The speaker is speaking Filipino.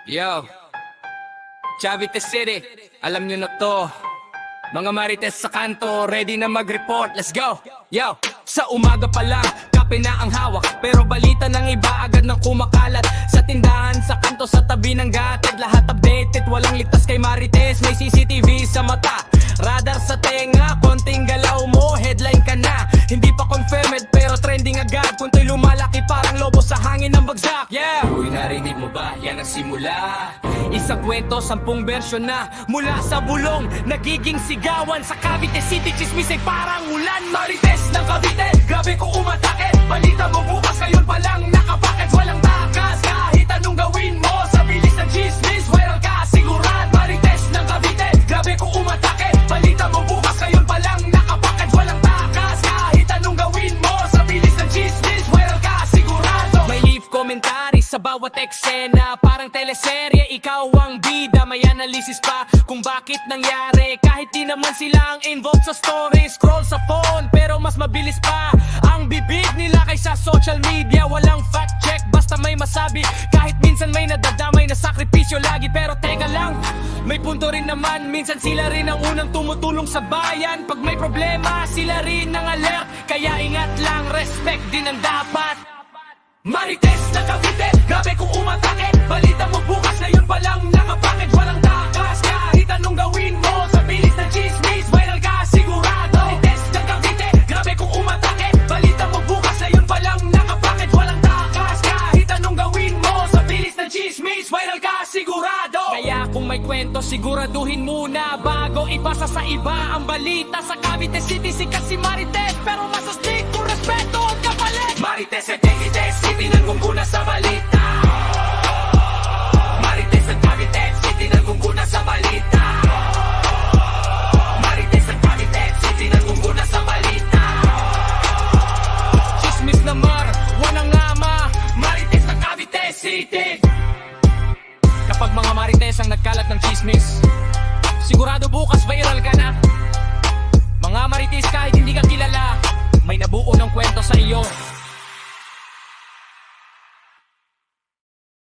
Yo, Cavite City, alam nyo na to. Mga marites sa kanto, ready na mag-report, let's go. Yo, sa umaga pa lang, kape na ang hawak, pero balita ng iba agad nang kumakalat. Sa tindahan, sa kanto, sa tabi ng gatid, lahat updated, walang ligtas kay marites. May CCTV sa mata, radar sa tenga, konting galaw mo, headline ka na. Hindi pa confirmed pero trending agad, kunto'y lumalaki parang lobo sa hangin ng bagsak. Yeah, uy, narinig mo ba? Yan ang simula. Isang kwento, 10 bersyon na. Mula sa bulong, nagiging sigawan. Sa Cavite City, chismis ay parang ulan. Marites ng Cavite, grabe ko umatake. Balita mo bukas, ngayon pa lang nakapackage. Walang takas, kahit anong gawin mo. Sa bilis ng chismis, viral ka sigurad. Marites ng Cavite, grabe ko umatake. Balita mo bukas, ngayon pa lang nakapackage. Walang takas, kahit anong gawin mo. Sa bilis ng chismis, viral ka sigurado. May leave commentary sa bawat eksena, parang teleserye, ikaw ang bida. May analysis pa kung bakit nangyari, kahit di naman sila ang involved sa story. Scroll sa phone pero mas mabilis pa ang bibig nila kaysa social media. Walang fact check, basta may masabi, kahit minsan may nadadamay na sakripisyo lagi. Pero teka lang, may punto rin naman, minsan sila rin ang unang tumutulong sa bayan. Pag may problema, sila rin ang alert, kaya ingat lang, respect din ang dapat. Marites na Cavite, grabe kung umatake. Balita mo bukas, ngayon pa lang nakapackage. Walang takas, kahit anong gawin mo. Sa bilis ng chismis, viral ka sigurado. Marites na Cavite, grabe kung umatake. Balita mo bukas, ngayon pa lang nakapackage. Walang takas, kahit anong gawin mo. Sa bilis ng chismis, viral ka sigurado. Kaya kung may kwento, siguraduhin muna bago ipasa sa iba ang balita. Sa Cavite City, sikat si Marites, pero masastig kung respeto ang kapalit. Marites at Cavite City, nangguguna sa balita. Marites at Cavite City, nangguguna sa balita. Marites at Cavite City, nangguguna sa balita. Chismis na mar, wanang ngama. Marites at Cavite City. Kapag mga marites ang nagkalat ng chismis, sigurado bukas viral ka na. Mga marites kahit hindi ka kilala, may nabuo ng kwento sa iyo.